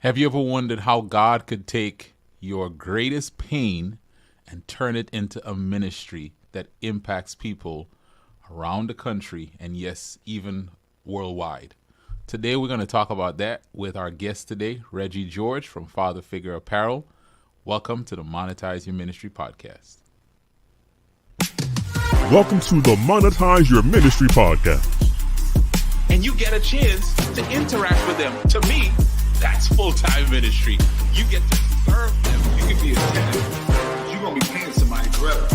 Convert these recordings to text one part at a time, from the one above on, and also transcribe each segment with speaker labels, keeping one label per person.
Speaker 1: Have you ever wondered how God could take your greatest pain and turn it into a ministry that impacts people around the country and, yes, even worldwide? Today, we're going to talk about that with our guest today, Reggie George from Father Figure Apparel. Welcome to the Monetize Your Ministry podcast.
Speaker 2: Welcome to the Monetize Your Ministry podcast.
Speaker 3: And you get a chance to interact with them. To me, that's full-time ministry. You get to serve them.
Speaker 4: You can be attentive. You're going to be paying somebody forever.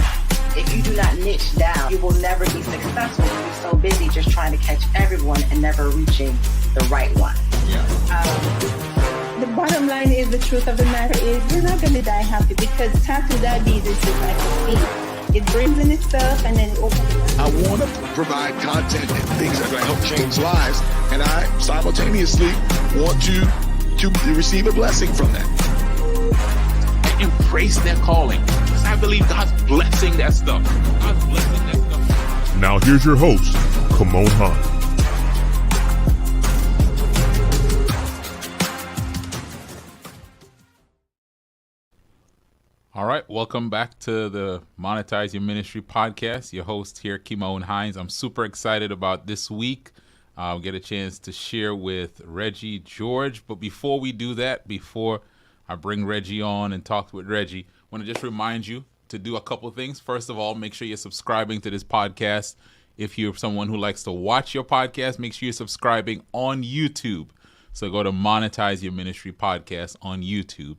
Speaker 5: If you do not niche down, you will never be successful. You're so busy just trying to catch everyone and never reaching the right one.
Speaker 6: The bottom line is, the truth of the matter is, you're not going to die happy, because type 2 diabetes is like a seed. It brings in itself and then it opens it up.
Speaker 4: I want to provide content and things that are going to help change lives, and I simultaneously want to receive a blessing from that.
Speaker 3: And embrace their calling. Because I believe God's blessing that stuff. God's blessing that stuff.
Speaker 2: Now here's your host, Kamon Hahn.
Speaker 1: All right, welcome back to the Monetize Your Ministry podcast. Your host here, Kimon Hines. I'm super excited about this week. I'll get a chance to share with Reggie George. But before we do that, before I bring Reggie on and talk with Reggie, I want to just remind you to do a couple of things. First of all, make sure you're subscribing to this podcast. If you're someone who likes to watch your podcast, make sure you're subscribing on YouTube. So go to Monetize Your Ministry podcast on YouTube.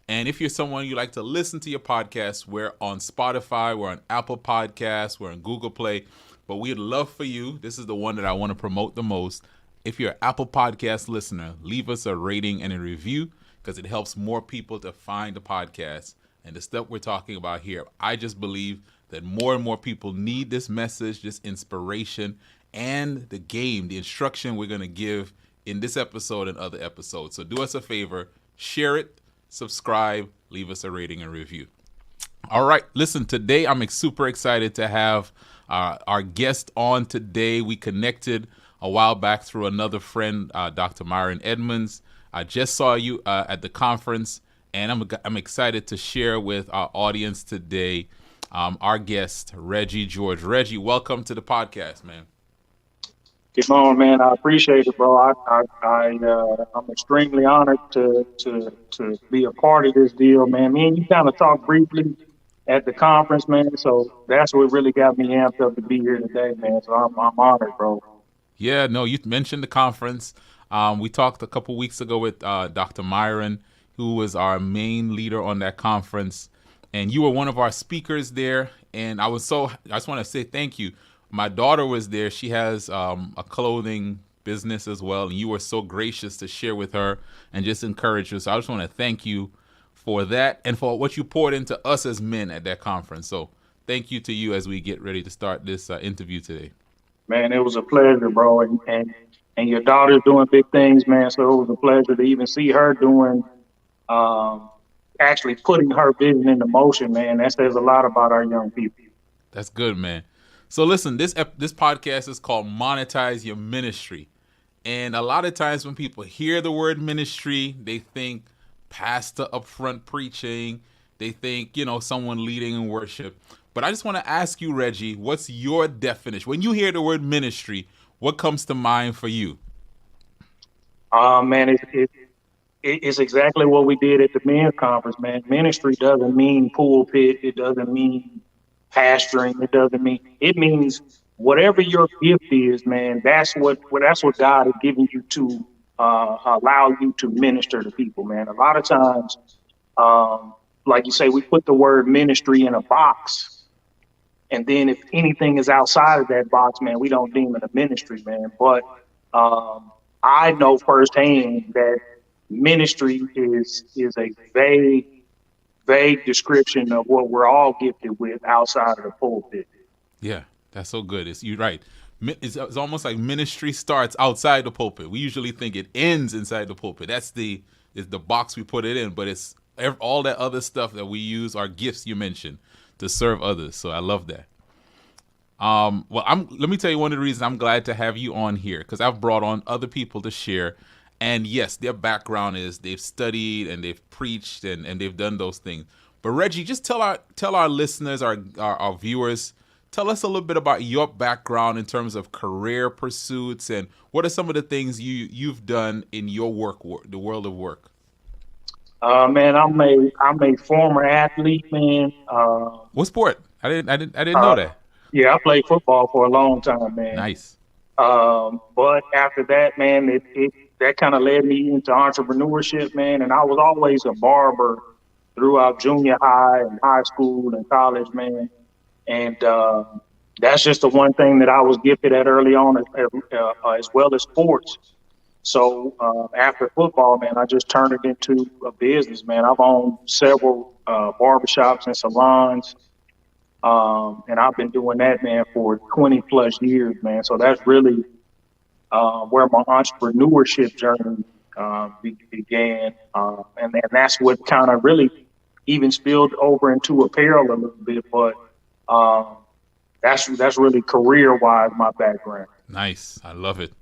Speaker 1: And if you're someone you like to listen to your podcast, we're on Spotify, we're on Apple Podcasts, we're on Google Play. But we'd love for you, this is the one that I want to promote the most. If you're an Apple Podcast listener, leave us a rating and a review, because it helps more people to find the podcast and the stuff we're talking about here. I just believe that more and more people need this message, this inspiration, and the instruction we're going to give in this episode and other episodes. So do us a favor, share it, subscribe, leave us a rating and review. All right, listen, today I'm super excited to have our guest on today. We connected a while back through another friend, Dr. Myron Edmonds. I just saw you at the conference, and I'm excited to share with our audience today our guest, Reggie George. Reggie, welcome to the podcast, man.
Speaker 7: Come on, man. I appreciate it, bro. I'm extremely honored to be a part of this deal, man. Me and you kind of talked briefly at the conference, man. So that's what really got me amped up to be here today, man. So I'm honored, bro.
Speaker 1: Yeah, no, you mentioned the conference. We talked a couple weeks ago with Dr. Myron, who was our main leader on that conference, and you were one of our speakers there. And I just want to say thank you. My daughter was there. She has a clothing business as well, and you were so gracious to share with her and just encourage her. So I just want to thank you for that and for what you poured into us as men at that conference. So thank you to you as we get ready to start this interview today.
Speaker 7: Man, it was a pleasure, bro. And your daughter's doing big things, man. So it was a pleasure to even see her doing, actually putting her vision into motion, man. That says a lot about our young people.
Speaker 1: That's good, man. So listen, this podcast is called Monetize Your Ministry. And a lot of times when people hear the word ministry, they think pastor up front preaching. They think, someone leading in worship. But I just want to ask you, Reggie, what's your definition? When you hear the word ministry, what comes to mind for you?
Speaker 7: Man, it's exactly what we did at the men's conference, man. Ministry doesn't mean pulpit. It doesn't mean pastoring. It means whatever your gift is, man. That's what God has given you to allow you to minister to people, man. A lot of times, like you say, we put the word ministry in a box, and then if anything is outside of that box, man, we don't deem it a ministry, man. But I know firsthand that ministry is a vague description of what we're all gifted with outside of the pulpit.
Speaker 1: Yeah, that's so good. You're right. It's almost like ministry starts outside the pulpit. We usually think it ends inside the pulpit. That's the box we put it in, but it's all that other stuff that we use, our gifts you mentioned, to serve others. So I love that. Let me tell you one of the reasons I'm glad to have you on here, because I've brought on other people to share, And yes, their background is they've studied and they've preached and they've done those things. But Reggie, just tell our listeners, our viewers, tell us a little bit about your background in terms of career pursuits and what are some of the things you've done in your the world of work.
Speaker 7: Man, I'm a former athlete, man.
Speaker 1: What sport? I didn't know that.
Speaker 7: Yeah, I played football for a long time, man.
Speaker 1: Nice.
Speaker 7: But after that, man, that kind of led me into entrepreneurship, man. And I was always a barber throughout junior high and high school and college, man. And that's just the one thing that I was gifted at early on, as well as sports. So after football, man, I just turned it into a business, man. I've owned several barbershops and salons. And I've been doing that, man, for 20 plus years, man. So that's really where my entrepreneurship journey began. And that's what kind of really even spilled over into apparel a little bit. But that's really career-wise my background.
Speaker 1: Nice. I love it.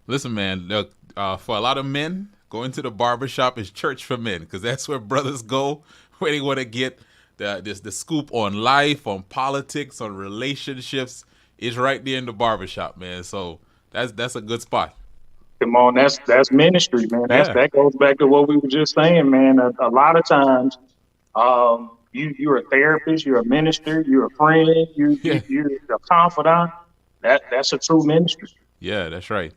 Speaker 1: Listen, man, look, for a lot of men, going to the barbershop is church for men because that's where brothers go when they want to get the scoop on life, on politics, on relationships. Is right there in the barbershop, man. So that's a good spot.
Speaker 7: Come on, that's ministry, man. That goes back to what we were just saying, man. A lot of times, you're a therapist, you're a minister, you're a friend, you're a confidant. That's a true ministry.
Speaker 1: Yeah, that's right.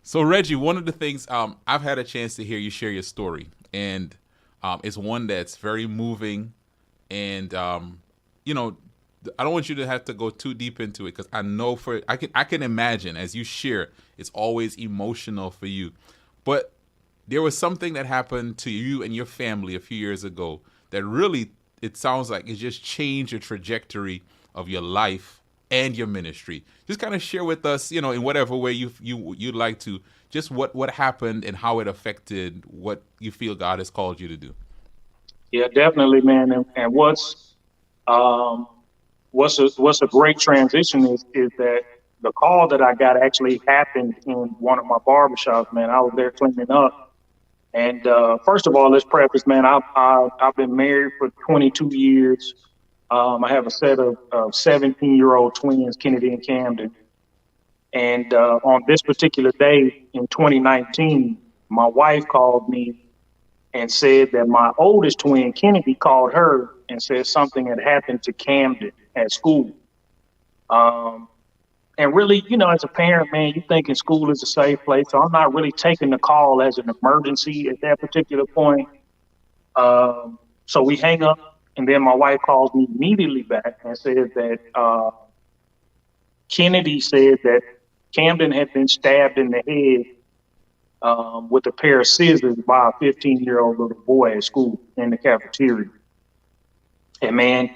Speaker 1: So Reggie, one of the things I've had a chance to hear you share your story, and it's one that's very moving, and you know, I don't want you to have to go too deep into it because I know I can imagine as you share, it's always emotional for you. But there was something that happened to you and your family a few years ago that really, it sounds like it just changed the trajectory of your life and your ministry. Just kind of share with us, you know, in whatever way you'd like to, just what happened and how it affected what you feel God has called you to do.
Speaker 7: Yeah, definitely, man. And what's a great transition is that the call that I got actually happened in one of my barbershops, man. I was there cleaning up. And first of all, let's preface, man, I've been married for 22 years. I have a set of 17-year-old twins, Kennedy and Camden. And on this particular day in 2019, my wife called me and said that my oldest twin, Kennedy, called her and said something had happened to Camden at school. And really, you know, as a parent, man, you thinking school is a safe place. So I'm not really taking the call as an emergency at that particular point. So we hang up, and then my wife calls me immediately back and said that Kennedy said that Camden had been stabbed in the head with a pair of scissors by a 15-year-old little boy at school in the cafeteria. And man,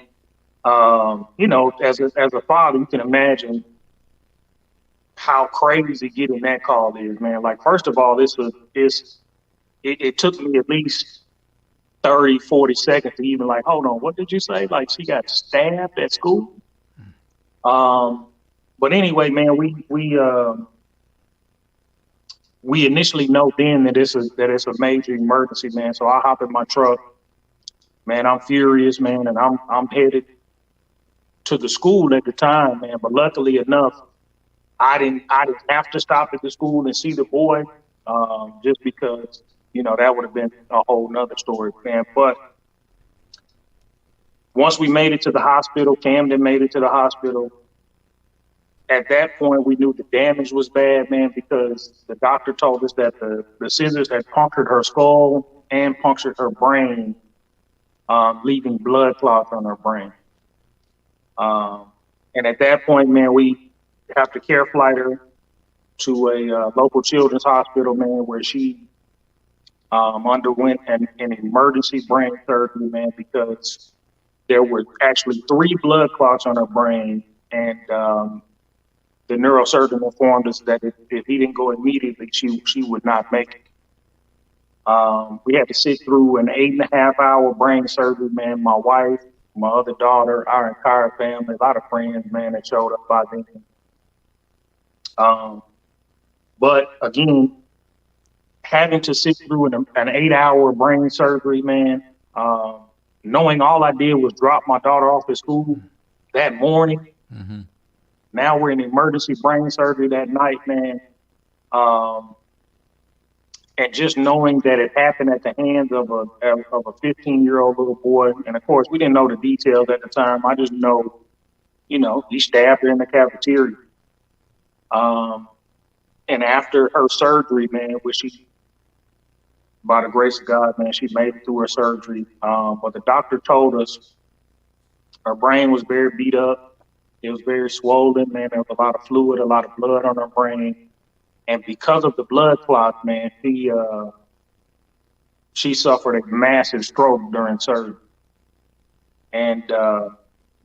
Speaker 7: you know, as a father, you can imagine how crazy getting that call is, man. Like, first of all, it took me at least 30, 40 seconds to even like, hold on, what did you say? Like, she got stabbed at school? But anyway, man, we initially know then that it's a major emergency, man. So I hop in my truck, man. I'm furious, man, and I'm headed to the school at the time, man. But luckily enough, I didn't have to stop at the school and see the boy, just because, you know, that would have been a whole nother story, man. But once we made it to the hospital, Camden made it to the hospital. At that point, we knew the damage was bad, man, because the doctor told us that the scissors had punctured her skull and punctured her brain, leaving blood clots on her brain. And at that point, man, we have to care flight her to a local children's hospital, man, where she underwent an emergency brain surgery, man, because there were actually 3 blood clots on her brain, and the neurosurgeon informed us that if he didn't go immediately, she would not make it. We had to sit through an 8.5-hour brain surgery, man. My wife, my other daughter, our entire family, a lot of friends, man, that showed up by then. But again, having to sit through an 8-hour brain surgery, man, knowing all I did was drop my daughter off at school that morning.
Speaker 1: Mm-hmm.
Speaker 7: Now we're in emergency brain surgery that night, man. And just knowing that it happened at the hands of a 15-year-old little boy. And of course, we didn't know the details at the time. I just know, he stabbed her in the cafeteria. And after her surgery, man, which she, by the grace of God, man, she made it through her surgery. But the doctor told us her brain was very beat up. It was very swollen, man. There was a lot of fluid, a lot of blood on her brain. And because of the blood clots, man, she suffered a massive stroke during surgery. And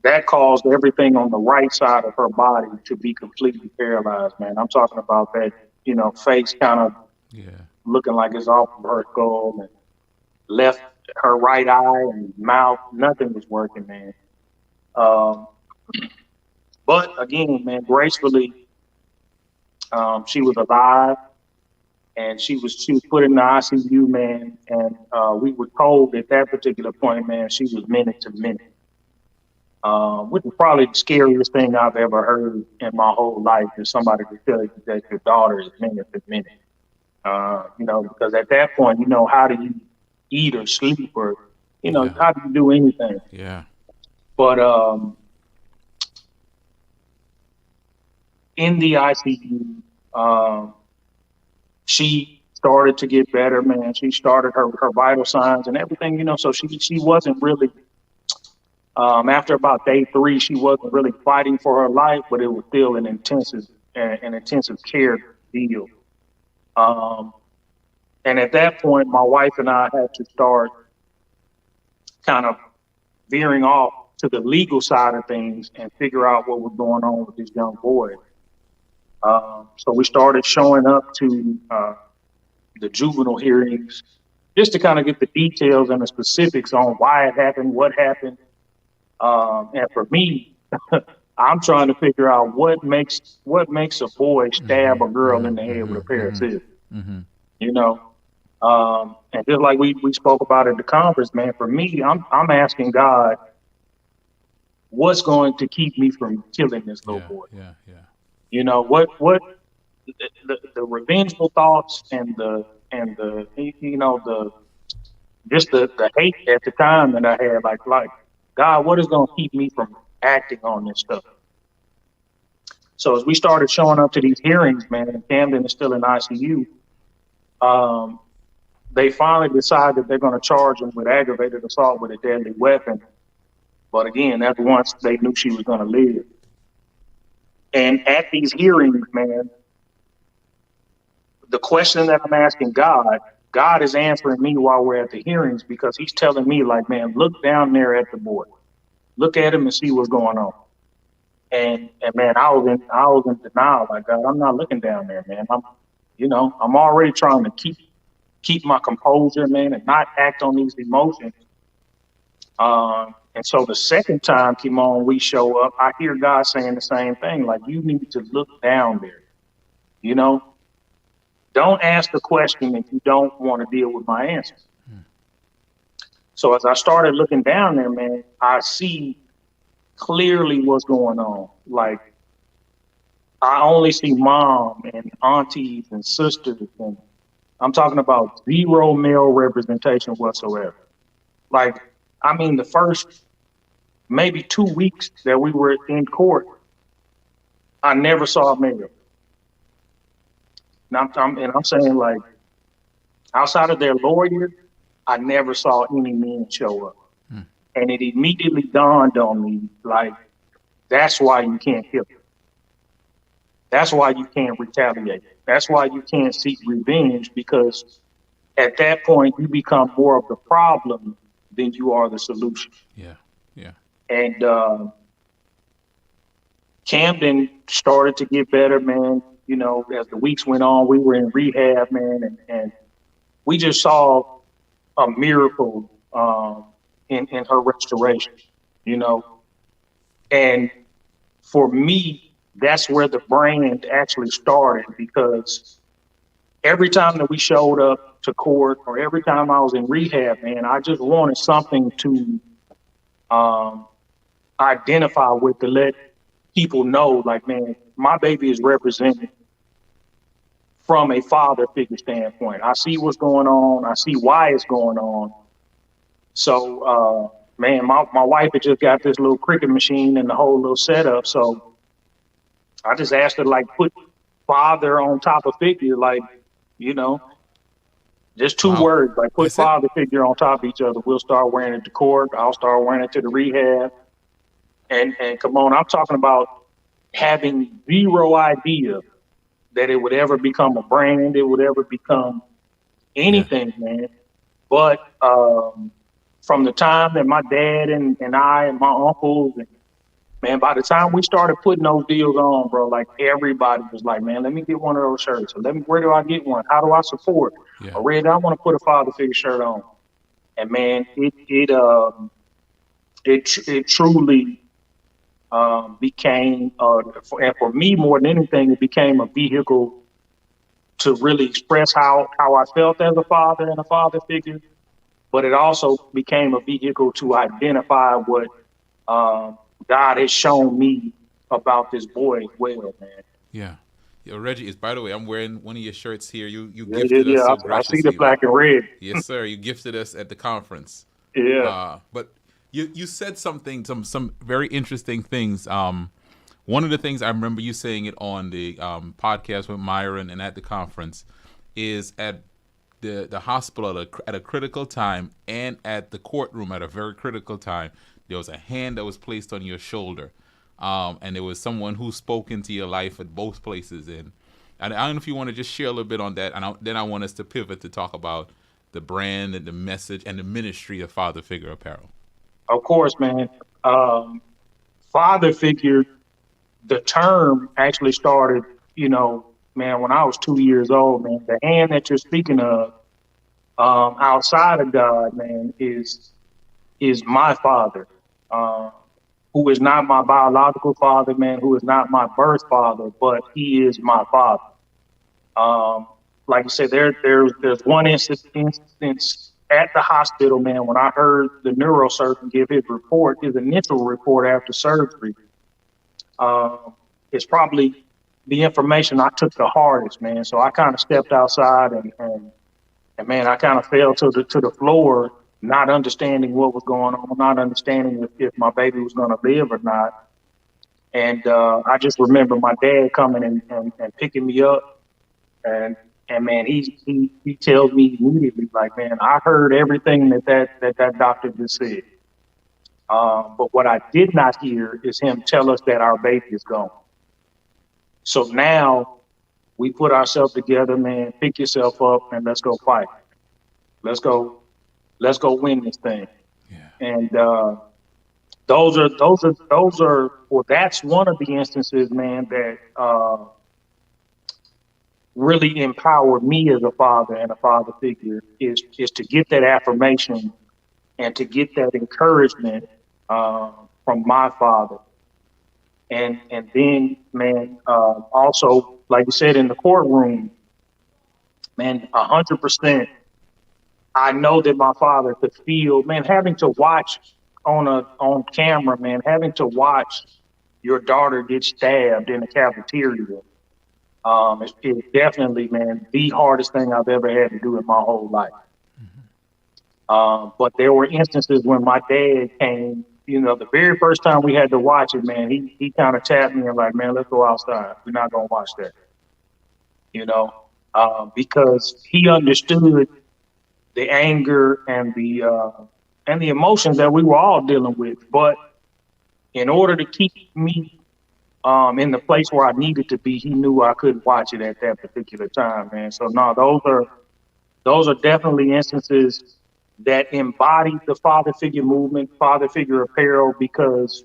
Speaker 7: that caused everything on the right side of her body to be completely paralyzed, man. I'm talking about that, face kind of looking like it's off of her skull, and left her right eye and mouth, nothing was working, man. But again, man, gracefully, she was alive, and she was put in the ICU, man. And we were told at that particular point, man, she was minute to minute, which is probably the scariest thing I've ever heard in my whole life. Is somebody to tell you that your daughter is minute to minute. Because at that point, how do you eat or sleep, or how do you do anything?
Speaker 1: Yeah.
Speaker 7: But in the ICU, she started to get better, man. She started her vital signs and everything, so she wasn't really, after about day 3, she wasn't really fighting for her life, but it was still an intensive care deal. And at that point, my wife and I had to start kind of veering off to the legal side of things and figure out what was going on with this young boy. So we started showing up to the juvenile hearings just to kind of get the details and the specifics on why it happened, what happened. And for me, I'm trying to figure out what makes a boy stab a girl in the head with a pair of scissors. And just like we spoke about at the conference, man, for me, I'm asking God, what's going to keep me from killing this little boy? What the revengeful thoughts and the hate at the time that I had, like God, what is going to keep me from acting on this stuff? So as we started showing up to these hearings, man, and Camden is still in ICU, they finally decided they're going to charge him with aggravated assault with a deadly weapon. But again, that's once they knew she was going to live. And at these hearings, man, the question that I'm asking God is answering me while we're at the hearings, because he's telling me, like, man, look down there at the boy. Look at him and see what's going on. And man, I was in denial. Like, God, I'm not looking down there, man. I'm already trying to keep my composure, man, and not act on these emotions. And so the second time, Kimon, we show up, I hear God saying the same thing. Like, you need to look down there. Don't ask the question if you don't want to deal with my answer. So as I started looking down there, man, I see clearly what's going on. Like, I only see mom and aunties and sisters, and I'm talking about zero male representation whatsoever. Like, I mean, the first maybe 2 weeks that we were in court, I never saw a male. And I'm saying, like, outside of their lawyer, I never saw any men show up. And it immediately dawned on me, like, that's why you can't kill him. That's why you can't retaliate. That's why you can't seek revenge, because at that point you become more of the problem than you are the solution.
Speaker 1: Yeah.
Speaker 7: And Camden started to get better, man. As the weeks went on, we were in rehab, man, and we just saw a miracle in her restoration, And for me, that's where the brand actually started, because every time that we showed up to court or every time I was in rehab, man, I just wanted something to identify with, to let people know, like, man, my baby is represented from a father figure standpoint. I see what's going on. I see why it's going on. So, man, my wife had just got this little cricket machine and the whole little setup. So I just asked her, like, put father on top of figure, like, you know, just two
Speaker 1: Wow.
Speaker 7: words, like put
Speaker 1: That's it?
Speaker 7: father figure on top of each other. We'll start wearing it to court. I'll start wearing it to the rehab. And come on, I'm talking about having zero idea that it would ever become a brand, it would ever become anything, man. But from the time that my dad and I and my uncles, and man, by the time we started putting those deals on, bro, like everybody was like, man, let me get one of those shirts. Or where do I get one? How do I support?
Speaker 1: Yeah.
Speaker 7: Or Red, I want to put a father figure shirt on. And man, it truly became, and for me more than anything, it became a vehicle to really express how I felt as a father and a father figure. But it also became a vehicle to identify what God has shown me about this boy as well, man.
Speaker 1: Yeah. Yo, Reggie, by the way, I'm wearing one of your shirts here. You
Speaker 7: Yeah,
Speaker 1: gifted us so
Speaker 7: I see the
Speaker 1: graciously, man.
Speaker 7: black and red.
Speaker 1: Yes, sir. You gifted us at the conference.
Speaker 7: Yeah.
Speaker 1: But you said something, some very interesting things. One of the things I remember you saying it on the podcast with Myron and at the conference is at the hospital at a critical time and at the courtroom at a very critical time, there was a hand that was placed on your shoulder. And there was someone who spoke into your life at both places. And I don't know if you want to just share a little bit on that. And then I want us to pivot to talk about the brand and the message and the ministry of Father Figure Apparel.
Speaker 7: Of course, man. Father figure, the term actually started, man, when I was 2 years old, man. The hand that you're speaking of outside of God, man, is my father. Who is not my biological father, man, who is not my birth father, but he is my father. Like I said, there's one instance at the hospital, man, when I heard the neurosurgeon give his initial report after surgery. It's probably the information I took the hardest, man. So I kind of stepped outside and man, I kind of fell to the floor, not understanding what was going on, not understanding if my baby was going to live or not. And I just remember my dad coming and picking me up, and man, he tells me immediately, like, man, I heard everything that doctor just said. But what I did not hear is him tell us that our baby is gone. So now we put ourselves together, man, pick yourself up and let's go fight. Let's go win this thing.
Speaker 1: Yeah.
Speaker 7: And that's one of the instances, man, that really empowered me as a father and a father figure is to get that affirmation and to get that encouragement from my father. And then, man, also, like you said, in the courtroom, man, 100%, I know that my father could feel, man, having to watch on camera, man, having to watch your daughter get stabbed in the cafeteria. It's definitely, man, the hardest thing I've ever had to do in my whole life. But there were instances when my dad came, the very first time we had to watch it, man, he kind of tapped me and like, man, let's go outside. We're not going to watch that, because he understood the anger and the emotions that we were all dealing with. But in order to keep me in the place where I needed to be, he knew I couldn't watch it at that particular time, man. So no, those are definitely instances that embody the father figure movement, father figure apparel, because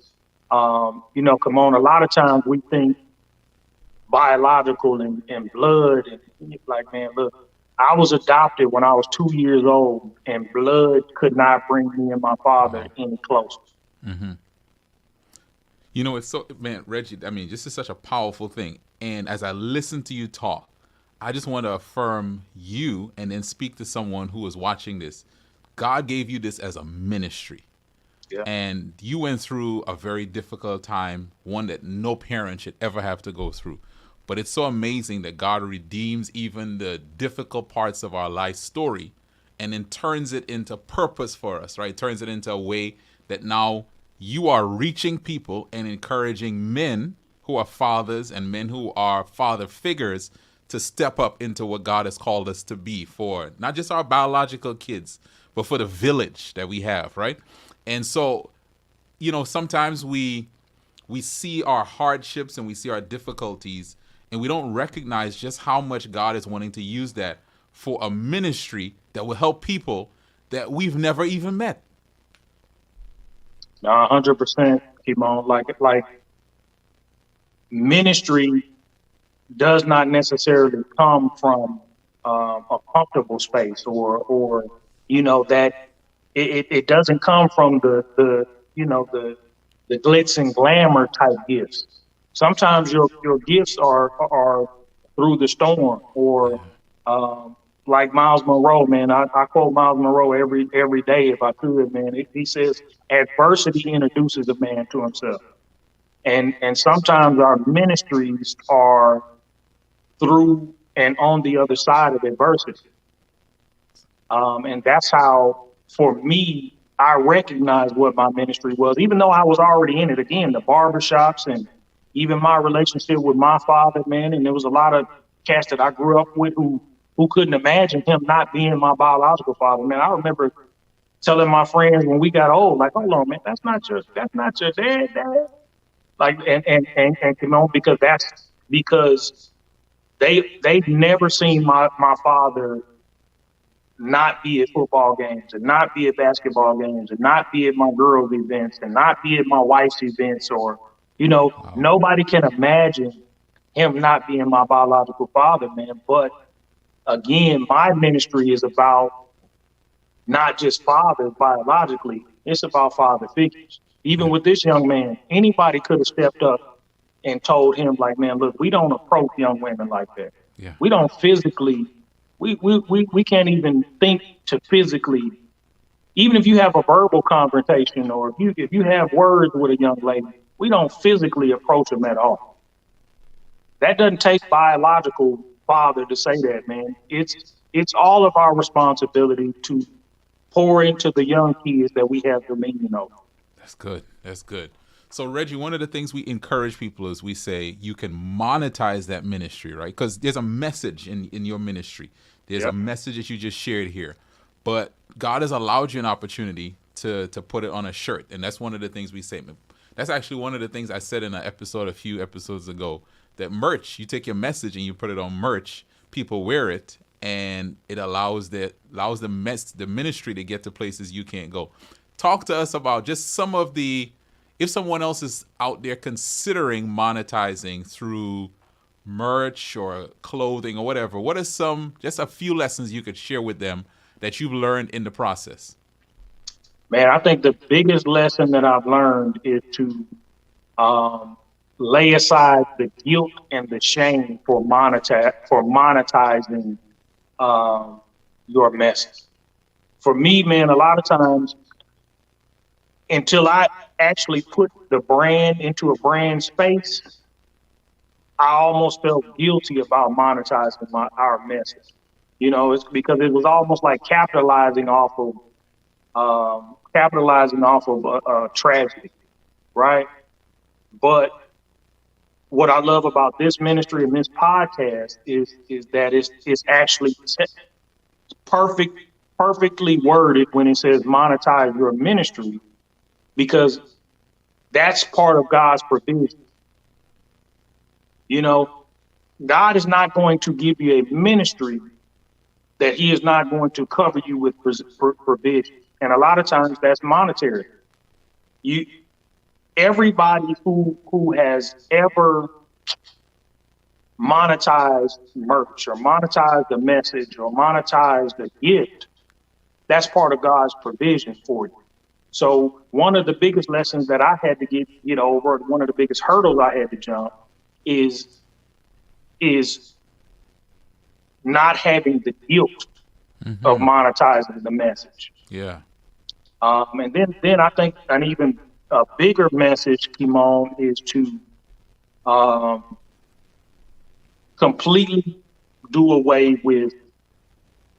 Speaker 7: come on, a lot of times we think biological and blood, and like, man, look, I was adopted when I was 2 years old, and blood could not bring me and my father any closer.
Speaker 1: Mm-hmm. It's so, man, Reggie, I mean, this is such a powerful thing. And as I listen to you talk, I just want to affirm you and then speak to someone who is watching this. God gave you this as a ministry.
Speaker 7: Yeah.
Speaker 1: And you went through a very difficult time, one that no parent should ever have to go through. But it's so amazing that God redeems even the difficult parts of our life story and then turns it into purpose for us, right? Turns it into a way that now you are reaching people and encouraging men who are fathers and men who are father figures to step up into what God has called us to be for not just our biological kids, but for the village that we have, right? And so, sometimes we see our hardships and we see our difficulties and we don't recognize just how much God is wanting to use that for a ministry that will help people that we've never even met.
Speaker 7: No, 100%, Kimon. Like ministry does not necessarily come from a comfortable space or that it doesn't come from the glitz and glamour type gifts. Sometimes your gifts are through the storm or like Miles Monroe, man. I quote Miles Monroe every day if I could, man. He says adversity introduces a man to himself. And sometimes our ministries are through and on the other side of adversity. And that's how, for me, I recognized what my ministry was, even though I was already in it. Again, the barbershops and even my relationship with my father, man. And there was a lot of cats that I grew up with who couldn't imagine him not being my biological father, man. I remember telling my friends when we got old, like, hold on, man, that's not your dad. Like, and come on, because they've never seen my father not be at football games and not be at basketball games and not be at my girls' events and not be at my wife's events or, nobody can imagine him not being my biological father, man. But again, my ministry is about not just fathers biologically, it's about father figures. Even with this young man, anybody could have stepped up and told him, like, man, look, we don't approach young women like that.
Speaker 1: Yeah.
Speaker 7: We don't physically, we can't even think to physically, even if you have a verbal confrontation or if you have words with a young lady, we don't physically approach them at all. That doesn't take biological father to say that, man. It's all of our responsibility to pour into the young kids that we have dominion over.
Speaker 1: That's good. That's good. So, Reggie, one of the things we encourage people is we say you can monetize that ministry, right? Because there's a message in your ministry. There's a message that you just shared here. But God has allowed you an opportunity to put it on a shirt. And that's one of the things we say. That's actually one of the things I said in an episode a few episodes ago, that merch, you take your message and you put it on merch, people wear it, and it allows the ministry to get to places you can't go. Talk to us about just some of if someone else is out there considering monetizing through merch or clothing or whatever, what are just a few lessons you could share with them that you've learned in the process?
Speaker 7: Man, I think the biggest lesson that I've learned is to lay aside the guilt and the shame for monetizing your message. For me, man, a lot of times, until I actually put the brand into a brand space, I almost felt guilty about monetizing our message. It's because it was almost like capitalizing off of tragedy, right? But what I love about this ministry and this podcast is that it's actually perfectly worded when it says monetize your ministry, because that's part of God's provision. God is not going to give you a ministry that he is not going to cover you with provision. And a lot of times that's monetary. Everybody who has ever monetized merch or monetized a message or monetized a gift, that's part of God's provision for you. So one of the biggest lessons that I had to get over, one of the biggest hurdles I had to jump is not having the guilt of monetizing the message.
Speaker 1: Yeah.
Speaker 7: And then I think an even a bigger message, Kimon, is to completely do away with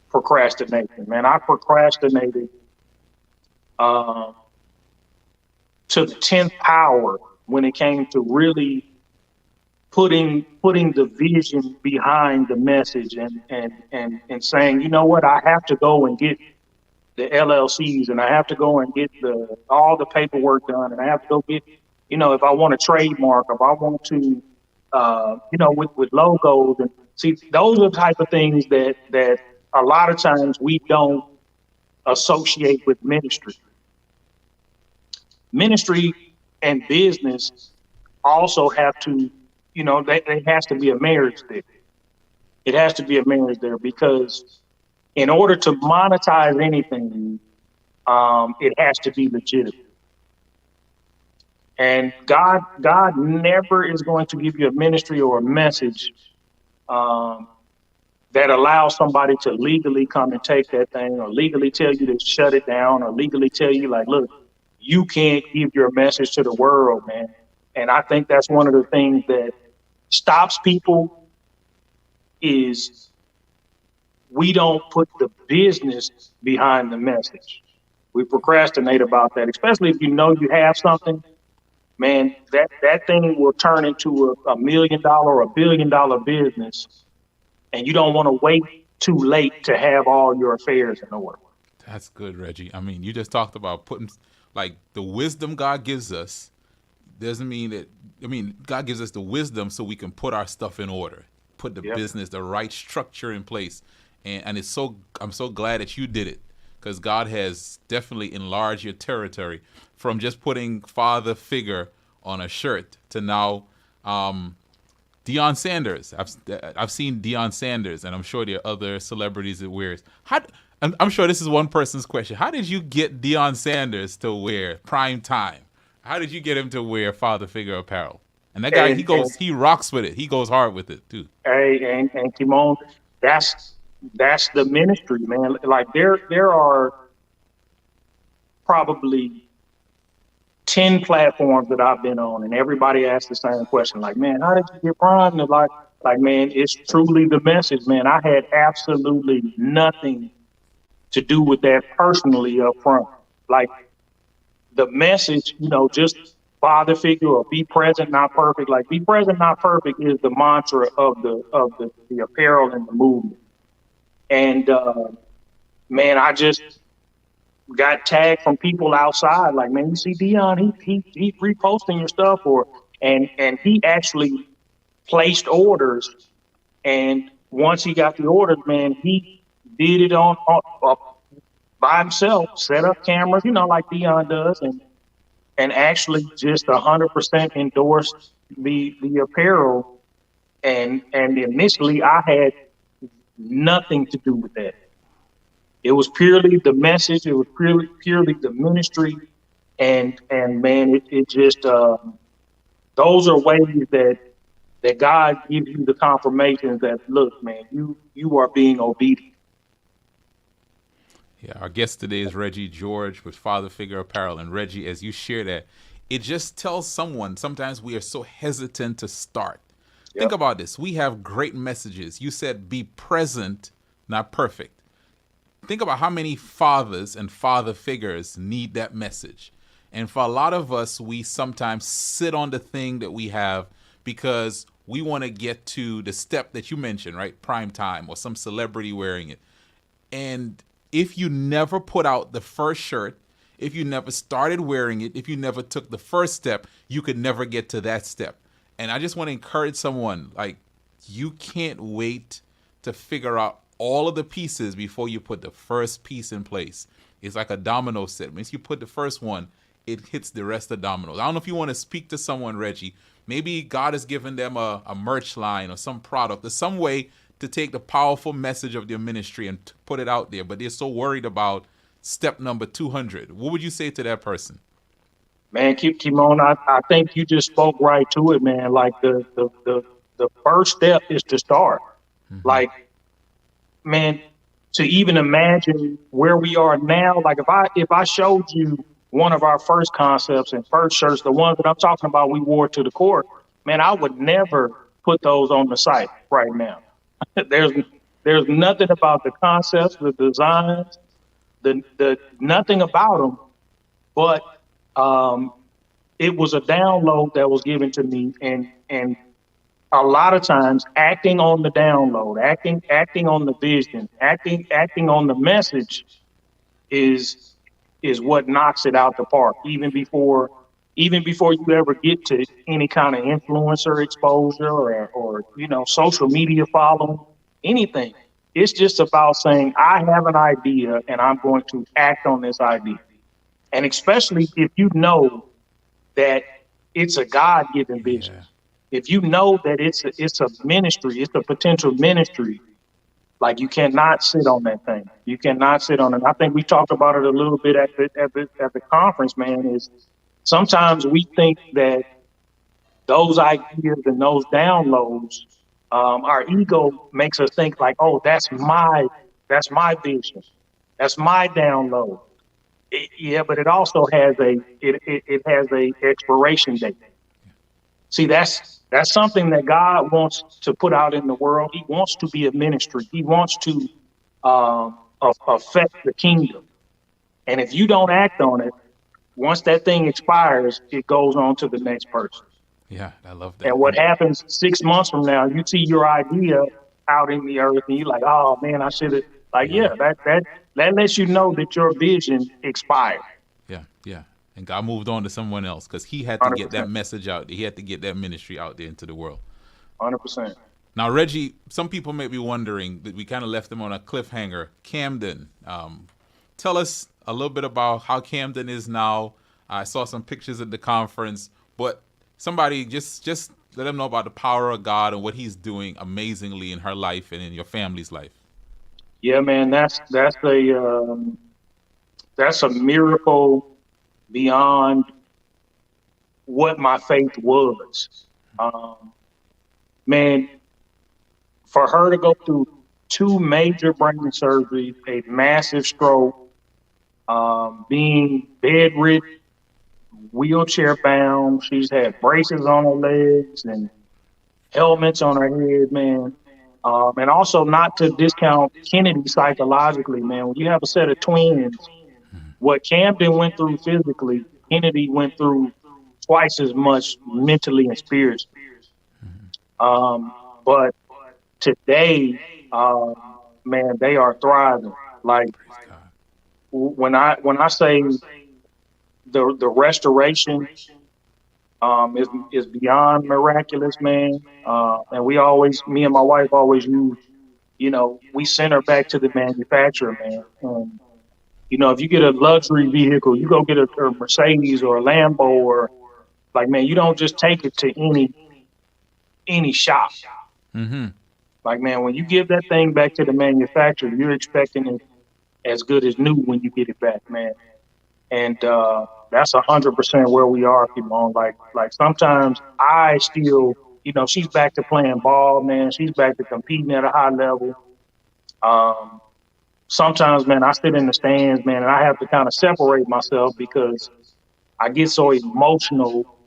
Speaker 7: procrastination. Man, I procrastinated to the 10th power when it came to really putting the vision behind the message and saying, you know what, I have to go and get the LLCs and I have to go and get all the paperwork done and I have to go get, if I want to trademark, if I want to, with logos and see, those are the type of things that a lot of times we don't associate with ministry. Ministry and business also have to, there has to be a marriage there. It has to be a marriage there because in order to monetize anything, it has to be legitimate. And God never is going to give you a ministry or a message that allows somebody to legally come and take that thing or legally tell you to shut it down or legally tell you like, look, you can't give your message to the world, man. And I think that's one of the things that stops people is we don't put the business behind the message. We procrastinate about that, especially if you know you have something, man, that thing will turn into a $1 million or $1 billion business. And you don't want to wait too late to have all your affairs in order.
Speaker 1: That's good, Reggie. I mean, you just talked about putting, like, the wisdom God gives us doesn't mean that, God gives us the wisdom so we can put our stuff in order, put the business, the right structure in place. And I'm so glad that you did it because God has definitely enlarged your territory from just putting father figure on a shirt to now, Deion Sanders. I've seen Deion Sanders, and I'm sure there are other celebrities that wears. I'm sure this is one person's question. How did you get Deion Sanders to wear prime time? How did you get him to wear father figure apparel? And that guy, he rocks with it. He goes hard with it too.
Speaker 7: Hey, and Kimon, that's the ministry, man. Like there are probably 10 platforms that I've been on, and everybody asks the same question. Like, man, how did you get prime? And like, man, it's truly the message, man. I had absolutely nothing to do with that personally up front. Like the message, just father figure or be present, not perfect. Like be present, not perfect is the mantra of the apparel and the movement. And man, I just got tagged from people outside, like, man, you see Deion, he reposting your stuff, and he actually placed orders, and once he got the orders, man, he did it on by himself, set up cameras, like Deion does, and actually just 100% endorsed the apparel, and initially I had nothing to do with that. It was purely the message. It was purely the ministry, and man, it just those are ways that God gives you the confirmation that look, man, you are being obedient.
Speaker 1: Yeah, our guest today is Reggie George with Father Figure Apparel, and Reggie, as you share that, it just tells someone sometimes we are so hesitant to start. Yep. Think about this: we have great messages. You said be present, not perfect. Think about how many fathers and father figures need that message. And for a lot of us, we sometimes sit on the thing that we have because we want to get to the step that you mentioned, right? Prime time or some celebrity wearing it. And if you never put out the first shirt, if you never started wearing it, if you never took the first step, you could never get to that step. And I just want to encourage someone, like, you can't wait to figure out all of the pieces before you put the first piece in place. It's like a domino set. Once you put the first one, it hits the rest of the dominoes. I don't know if you want to speak to someone, Reggie. Maybe God has given them a merch line or some product or some way to take the powerful message of their ministry and to put it out there, but they're so worried about step number 200. What would you say to that person?
Speaker 7: Man, Kimon, I think you just spoke right to it, man. Like the first step is to start. Mm-hmm. Like man, to even imagine where we are now, like if I showed you one of our first concepts and first shirts, the ones that I'm talking about we wore to the court, man, I would never put those on the site right now. there's there's nothing about the concepts, the designs, the nothing about them, but it was a download that was given to me, and a lot of times acting on the download, acting on the vision, acting on the message is what knocks it out the park, even before you ever get to any kind of influencer exposure or social media following, anything. It's just about saying, I have an idea and I'm going to act on this idea. And especially if you know that it's a God-given vision.
Speaker 1: Yeah.
Speaker 7: If you know that it's a ministry, it's a potential ministry, like you cannot sit on that thing. You cannot sit on it. I think we talked about it a little bit at the conference, man, is sometimes we think that those ideas and those downloads, our ego makes us think like, oh, that's my vision. That's my download. Yeah, but it also has it has a expiration date. See, that's something that God wants to put out in the world. He wants to be a ministry. He wants to affect the kingdom. And if you don't act on it, once that thing expires, it goes on to the next person.
Speaker 1: Yeah, I love that.
Speaker 7: And what happens 6 months from now, you see your idea out in the earth and you're like, oh man, I should have, that lets you know that your vision expired.
Speaker 1: Yeah. And God moved on to someone else because he had to
Speaker 7: 100%.
Speaker 1: get that message out. He had to get that ministry out there into the world.
Speaker 7: 100%.
Speaker 1: Now, Reggie, some people may be wondering that we kind of left them on a cliffhanger. Camden, tell us a little bit about how Camden is now. I saw some pictures at the conference, but somebody just let them know about the power of God and what he's doing amazingly in her life and in your family's life.
Speaker 7: Yeah, man, that's a miracle beyond what my faith was. Man, for her to go through 2 major brain surgeries, a massive stroke, being bedridden, wheelchair bound, she's had braces on her legs and helmets on her head, man. And also not to discount Kennedy psychologically, man. When you have a set of twins, what Camden went through physically, Kennedy went through twice as much mentally and spiritually. But today, man, they are thriving. Like when I say the restoration is beyond miraculous, man. And me and my wife always use, we send her back to the manufacturer, man. And, if you get a luxury vehicle, you go get a Mercedes or a Lambo or man, you don't just take it to any shop.
Speaker 1: Mm-hmm.
Speaker 7: Like, man, when you give that thing back to the manufacturer, you're expecting it as good as new when you get it back, man. And that's 100% where we are, Kimon. Like sometimes I still, she's back to playing ball, man. She's back to competing at a high level. Sometimes, man, I sit in the stands, man, and I have to kind of separate myself because I get so emotional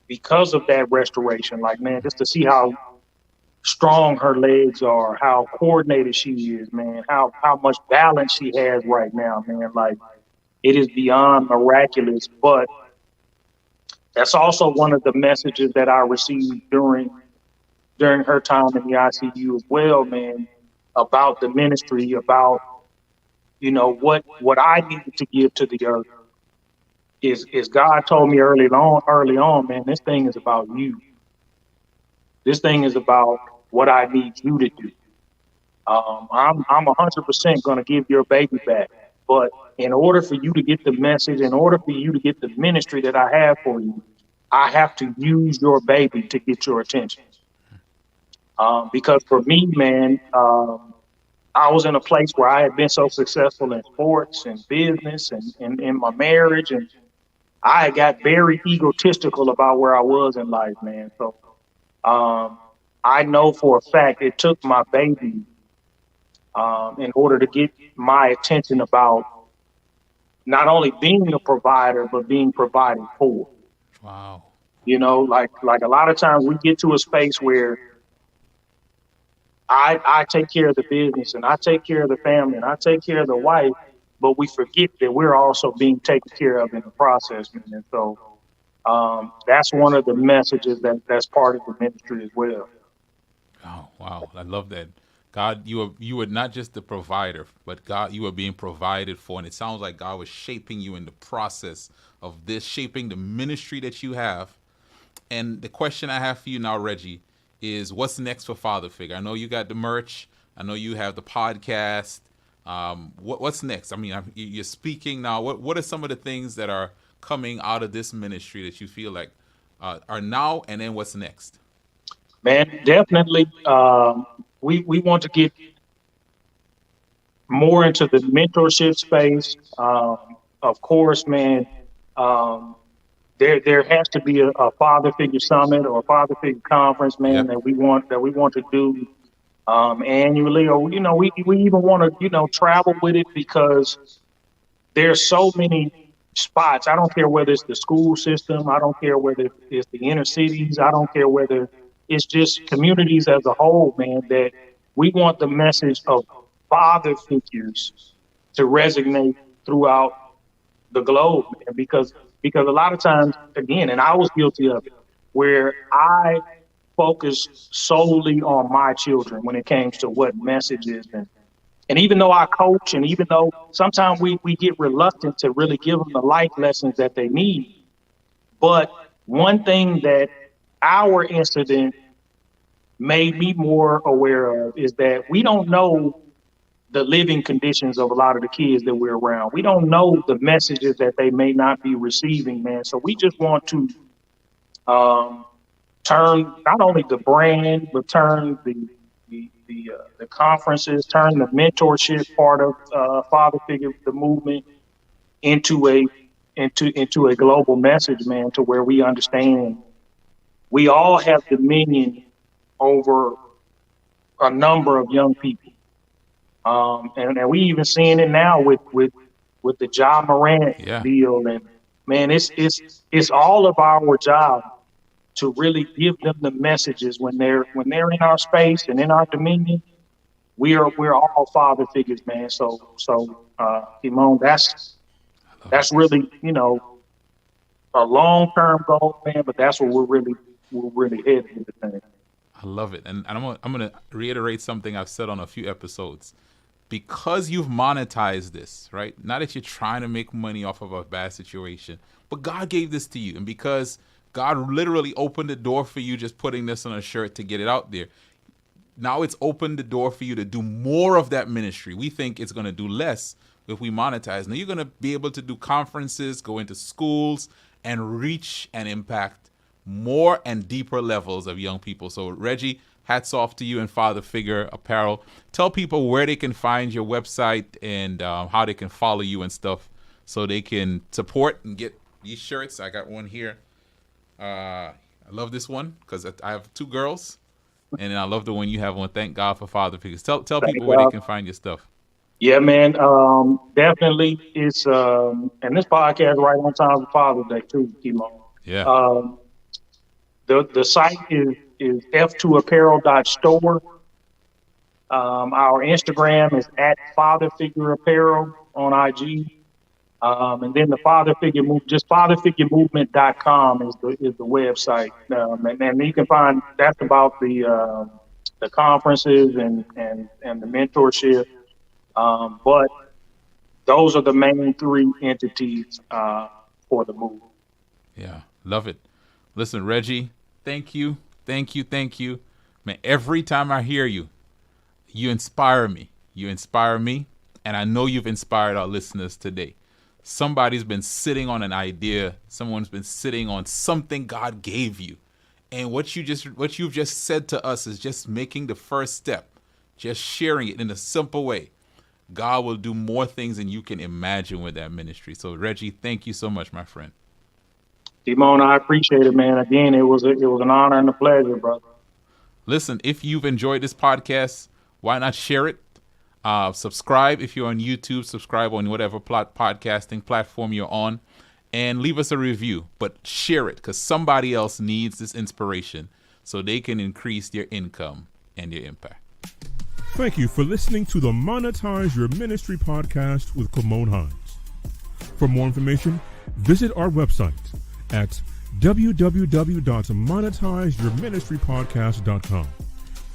Speaker 7: because of that restoration. Like, man, just to see how strong her legs are, how coordinated she is, man, how much balance she has right now, man. Like, it is beyond miraculous, but that's also one of the messages that I received during her time in the ICU as well, man, about the ministry, about, what I needed to give to the earth is God told me early on, man, this thing is about you. This thing is about what I need you to do. I'm 100% going to give your baby back. But in order for you to get the message, in order for you to get the ministry that I have for you, I have to use your baby to get your attention. Because for me, man, I was in a place where I had been so successful in sports and business and in my marriage, and I got very egotistical about where I was in life, man. So I know for a fact it took my baby in order to get my attention about not only being a provider, but being provided for.
Speaker 1: Wow.
Speaker 7: You know, like a lot of times we get to a space where I take care of the business and I take care of the family and I take care of the wife, but we forget that we're also being taken care of in the process, man. And so that's one of the messages that's part of the ministry as well.
Speaker 1: Oh, wow. I love that. God, you were not just the provider, but God, you were being provided for. And it sounds like God was shaping you in the process of this, shaping the ministry that you have. And the question I have for you now, Reggie, is what's next for Father Figure? I know you got the merch. I know you have the podcast. What's next? I mean, you're speaking now. What are some of the things that are coming out of this ministry that you feel like are now, and then what's next?
Speaker 7: Man, definitely. We want to get more into the mentorship space. Of course, man. There has to be a father figure summit or a father figure conference, man,
Speaker 1: Yep.
Speaker 7: that we want to do annually, or we even want to travel with it, because there's so many spots. I don't care whether it's the school system, I don't care whether it's the inner cities, I don't care whether it's just communities as a whole, man, that we want the message of father figures to resonate throughout the globe, man, because a lot of times, again, and I was guilty of it, where I focused solely on my children when it came to what messages, and even though I coach, and even though sometimes we get reluctant to really give them the life lessons that they need, but one thing that our incident made me more aware of is that we don't know the living conditions of a lot of the kids that we're around. We don't know the messages that they may not be receiving, man. So we just want to turn not only the brand, but turn the conferences, turn the mentorship part of father figure, the movement, into a global message, man, to where we understand we all have dominion over a number of young people. And we even seeing it now with the Ja Morant deal, and man, it's all of our job to really give them the messages when they're in our space and in our dominion. We're all father figures, man. So Timon, that's really a long-term goal, man. But that's what we're really heading with the thing.
Speaker 1: I love it. And I'm gonna reiterate something I've said on a few episodes. Because you've monetized this, right? Not that you're trying to make money off of a bad situation, but God gave this to you. And because God literally opened the door for you just putting this on a shirt to get it out there, now it's opened the door for you to do more of that ministry. We think it's going to do less if we monetize. Now you're going to be able to do conferences, go into schools, and reach and impact more and deeper levels of young people. So Reggie, hats off to you and Father Figure Apparel. Tell people where they can find your website and how they can follow you and stuff so they can support and get these shirts. I got one here. I love this one because I have two girls, and I love the one you have on. Thank God for Father Figures. Tell people where they can find your stuff.
Speaker 7: Yeah, man. Definitely. It's and this podcast right on time for Father's Day too, Kimo.
Speaker 1: Yeah.
Speaker 7: The site is f2apparel.store. Our Instagram is at Father Figure Apparel on IG. And then the Father Figure just fatherfiguremovement.com is the website. And you can find that's about the conferences and the mentorship. But those are the main three entities for the movement.
Speaker 1: Yeah, love it. Listen, Reggie, thank you. Man, every time I hear you, you inspire me. And I know you've inspired our listeners today. Somebody's been sitting on an idea. Someone's been sitting on something God gave you. And what you've just said to us is just making the first step, just sharing it in a simple way. God will do more things than you can imagine with that ministry. So Reggie, thank you so much, my friend.
Speaker 7: Timon, I appreciate it, man. Again, it was an honor and a pleasure, brother.
Speaker 1: Listen, if you've enjoyed this podcast, why not share it? Subscribe if you're on YouTube. Subscribe on whatever podcasting platform you're on. And leave us a review. But share it because somebody else needs this inspiration so they can increase their income and their impact.
Speaker 2: Thank you for listening to the Monetize Your Ministry podcast with Kimon Hines. For more information, visit our website at www.monetizeyourministrypodcast.com.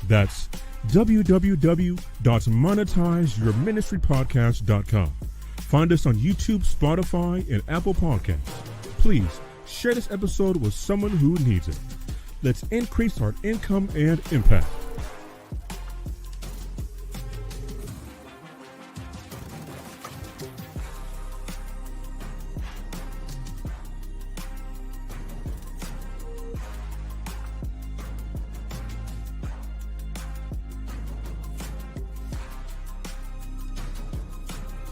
Speaker 2: That's www.monetizeyourministrypodcast.com. Find us on YouTube, Spotify, and Apple Podcasts. Please share this episode with someone who needs it. Let's increase our income and impact.